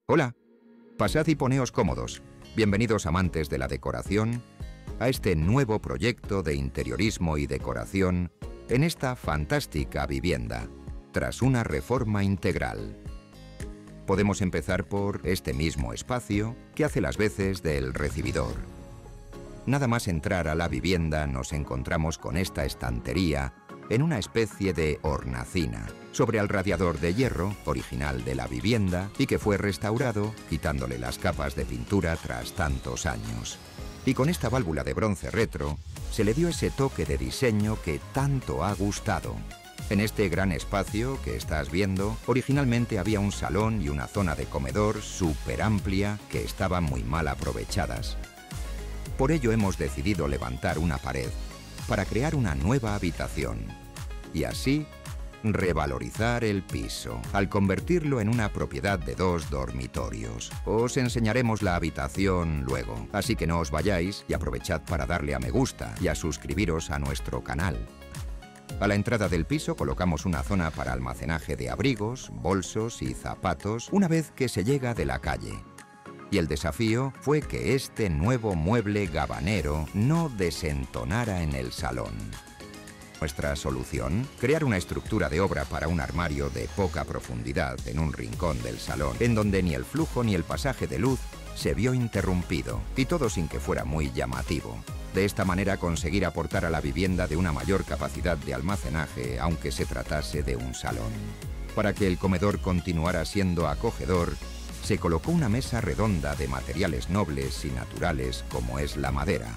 Hola, pasad y poneos cómodos. Bienvenidos, amantes de la decoración, a este nuevo proyecto de interiorismo y decoración en esta fantástica vivienda, tras una reforma integral. Podemos empezar por este mismo espacio que hace las veces del recibidor. Nada más entrar a la vivienda nos encontramos con esta estantería en una especie de hornacina, sobre el radiador de hierro, original de la vivienda, y que fue restaurado, quitándole las capas de pintura tras tantos años. Y con esta válvula de bronce retro, se le dio ese toque de diseño que tanto ha gustado. En este gran espacio que estás viendo, originalmente había un salón y una zona de comedor súper amplia que estaban muy mal aprovechadas. Por ello hemos decidido levantar una pared para crear una nueva habitación y así revalorizar el piso al convertirlo en una propiedad de 2 dormitorios. Os enseñaremos la habitación luego, así que no os vayáis y aprovechad para darle a me gusta y a suscribiros a nuestro canal. A la entrada del piso colocamos una zona para almacenaje de abrigos, bolsos y zapatos una vez que se llega de la calle. Y el desafío fue que este nuevo mueble gabanero no desentonara en el salón. Nuestra solución, crear una estructura de obra para un armario de poca profundidad en un rincón del salón, en donde ni el flujo ni el pasaje de luz se vio interrumpido, y todo sin que fuera muy llamativo. De esta manera conseguir aportar a la vivienda de una mayor capacidad de almacenaje, aunque se tratase de un salón. Para que el comedor continuara siendo acogedor, se colocó una mesa redonda de materiales nobles y naturales como es la madera,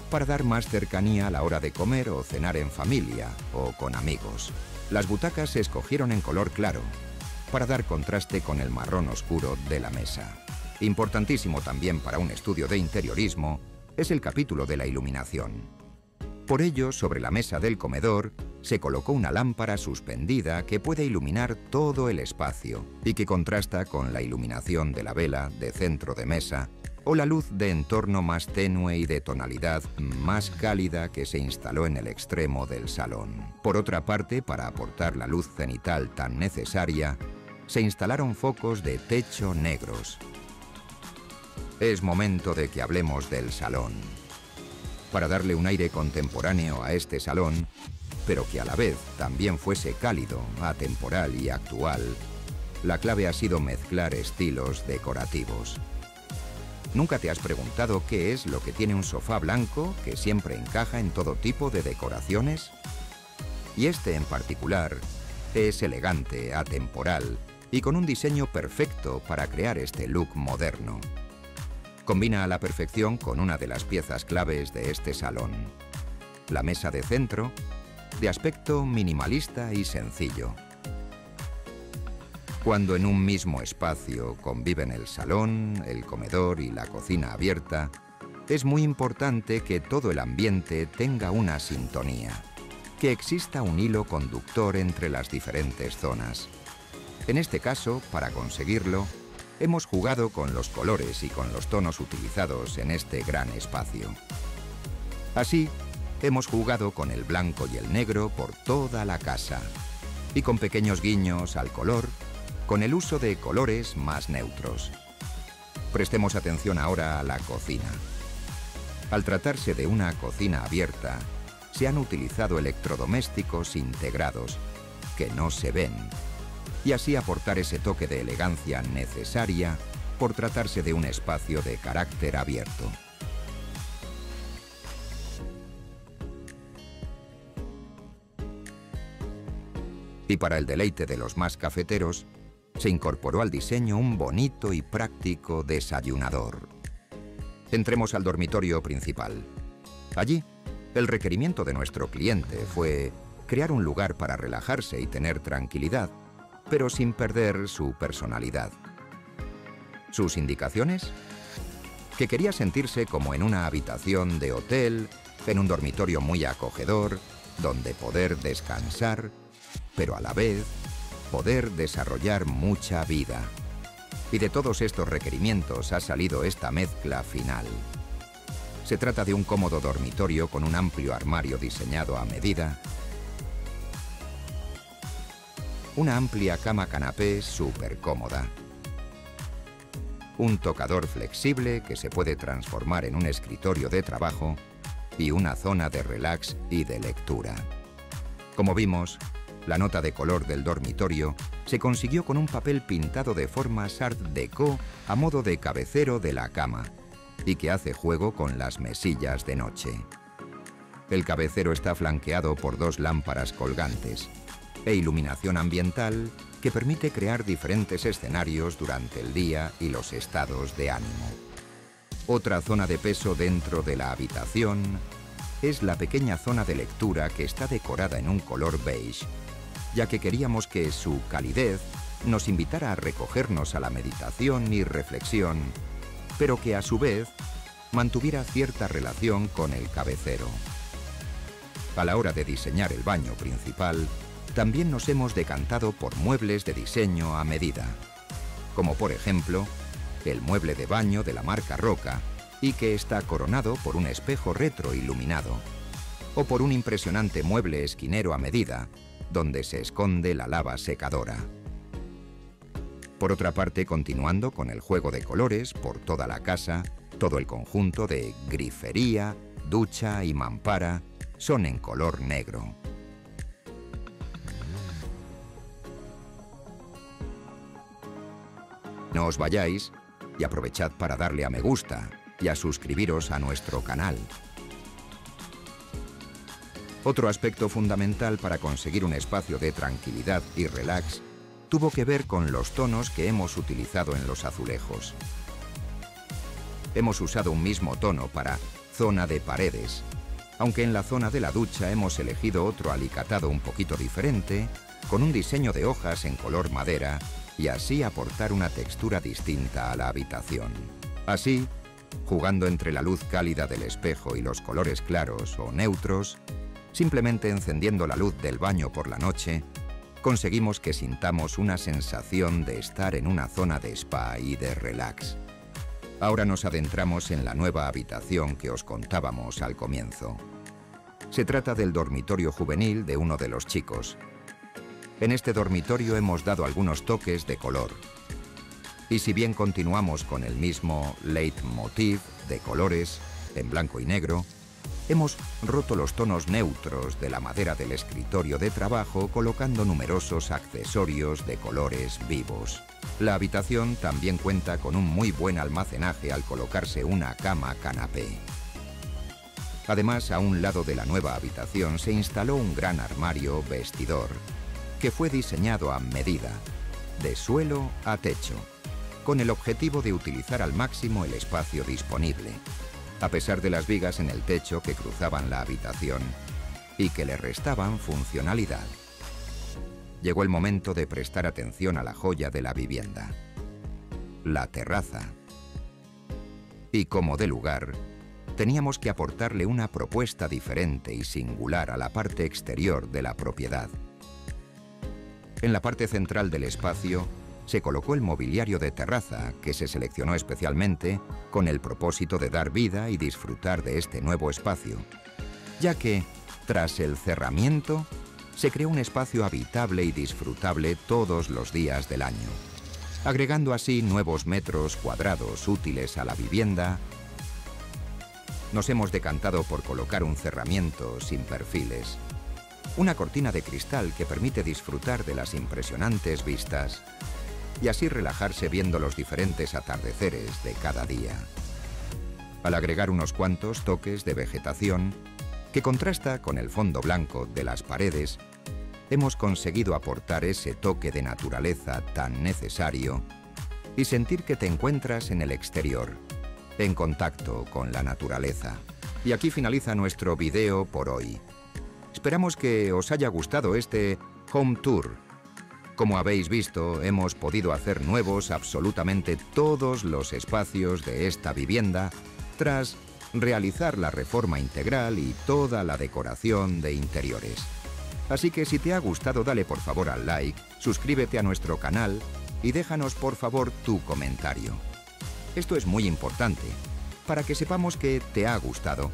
para dar más cercanía a la hora de comer o cenar en familia o con amigos. Las butacas se escogieron en color claro, para dar contraste con el marrón oscuro de la mesa. Importantísimo también para un estudio de interiorismo es el capítulo de la iluminación. Por ello, sobre la mesa del comedor, se colocó una lámpara suspendida que puede iluminar todo el espacio y que contrasta con la iluminación de la vela de centro de mesa o la luz de entorno más tenue y de tonalidad más cálida que se instaló en el extremo del salón. Por otra parte, para aportar la luz cenital tan necesaria, se instalaron focos de techo negros. Es momento de que hablemos del salón. Para darle un aire contemporáneo a este salón, pero que a la vez también fuese cálido, atemporal y actual, la clave ha sido mezclar estilos decorativos. ¿Nunca te has preguntado qué es lo que tiene un sofá blanco que siempre encaja en todo tipo de decoraciones? Y este en particular es elegante, atemporal y con un diseño perfecto para crear este look moderno. Combina a la perfección con una de las piezas claves de este salón, la mesa de centro, de aspecto minimalista y sencillo. Cuando en un mismo espacio conviven el salón, el comedor y la cocina abierta, es muy importante que todo el ambiente tenga una sintonía, que exista un hilo conductor entre las diferentes zonas. En este caso, para conseguirlo, hemos jugado con los colores y con los tonos utilizados en este gran espacio. Así, hemos jugado con el blanco y el negro por toda la casa y con pequeños guiños al color, con el uso de colores más neutros. Prestemos atención ahora a la cocina. Al tratarse de una cocina abierta, se han utilizado electrodomésticos integrados que no se ven, y así aportar ese toque de elegancia necesaria por tratarse de un espacio de carácter abierto. Y para el deleite de los más cafeteros, se incorporó al diseño un bonito y práctico desayunador. Entremos al dormitorio principal. Allí, el requerimiento de nuestro cliente fue crear un lugar para relajarse y tener tranquilidad, pero sin perder su personalidad. ¿Sus indicaciones? Que quería sentirse como en una habitación de hotel, en un dormitorio muy acogedor, donde poder descansar, pero a la vez poder desarrollar mucha vida. Y de todos estos requerimientos ha salido esta mezcla final. Se trata de un cómodo dormitorio con un amplio armario diseñado a medida, una amplia cama canapé súper cómoda, un tocador flexible que se puede transformar en un escritorio de trabajo y una zona de relax y de lectura. Como vimos, la nota de color del dormitorio se consiguió con un papel pintado de formas Art Deco a modo de cabecero de la cama y que hace juego con las mesillas de noche. El cabecero está flanqueado por 2 lámparas colgantes e iluminación ambiental que permite crear diferentes escenarios durante el día y los estados de ánimo. Otra zona de peso dentro de la habitación es la pequeña zona de lectura que está decorada en un color beige, ya que queríamos que su calidez nos invitara a recogernos a la meditación y reflexión, pero que a su vez mantuviera cierta relación con el cabecero. A la hora de diseñar el baño principal, también nos hemos decantado por muebles de diseño a medida, como por ejemplo el mueble de baño de la marca Roca y que está coronado por un espejo retro iluminado, o por un impresionante mueble esquinero a medida, donde se esconde la lava secadora. Por otra parte, continuando con el juego de colores por toda la casa, todo el conjunto de grifería, ducha y mampara son en color negro. No os vayáis y aprovechad para darle a me gusta y a suscribiros a nuestro canal. Otro aspecto fundamental para conseguir un espacio de tranquilidad y relax tuvo que ver con los tonos que hemos utilizado en los azulejos. Hemos usado un mismo tono para zona de paredes, aunque en la zona de la ducha hemos elegido otro alicatado un poquito diferente, con un diseño de hojas en color madera y así aportar una textura distinta a la habitación. Así, jugando entre la luz cálida del espejo y los colores claros o neutros, simplemente encendiendo la luz del baño por la noche, conseguimos que sintamos una sensación de estar en una zona de spa y de relax. Ahora nos adentramos en la nueva habitación que os contábamos al comienzo. Se trata del dormitorio juvenil de uno de los chicos. En este dormitorio hemos dado algunos toques de color. Y si bien continuamos con el mismo leitmotiv de colores en blanco y negro, hemos roto los tonos neutros de la madera del escritorio de trabajo colocando numerosos accesorios de colores vivos. La habitación también cuenta con un muy buen almacenaje al colocarse una cama canapé. Además, a un lado de la nueva habitación se instaló un gran armario vestidor que fue diseñado a medida, de suelo a techo, con el objetivo de utilizar al máximo el espacio disponible, a pesar de las vigas en el techo que cruzaban la habitación y que le restaban funcionalidad. Llegó el momento de prestar atención a la joya de la vivienda, la terraza. Y como de lugar, teníamos que aportarle una propuesta diferente y singular a la parte exterior de la propiedad. En la parte central del espacio se colocó el mobiliario de terraza que se seleccionó especialmente con el propósito de dar vida y disfrutar de este nuevo espacio, ya que, tras el cerramiento, se creó un espacio habitable y disfrutable todos los días del año, agregando así nuevos metros cuadrados útiles a la vivienda. Nos hemos decantado por colocar un cerramiento sin perfiles, una cortina de cristal que permite disfrutar de las impresionantes vistas y así relajarse viendo los diferentes atardeceres de cada día. Al agregar unos cuantos toques de vegetación que contrasta con el fondo blanco de las paredes, hemos conseguido aportar ese toque de naturaleza tan necesario y sentir que te encuentras en el exterior, en contacto con la naturaleza. Y aquí finaliza nuestro video por hoy. Esperamos que os haya gustado este home tour. Como habéis visto, hemos podido hacer nuevos absolutamente todos los espacios de esta vivienda tras realizar la reforma integral y toda la decoración de interiores. Así que si te ha gustado, dale por favor al like, suscríbete a nuestro canal y déjanos por favor tu comentario. Esto es muy importante para que sepamos que te ha gustado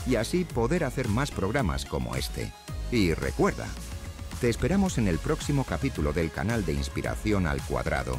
y así poder hacer más programas como este. Y recuerda, te esperamos en el próximo capítulo del canal de Inspiración al Cuadrado.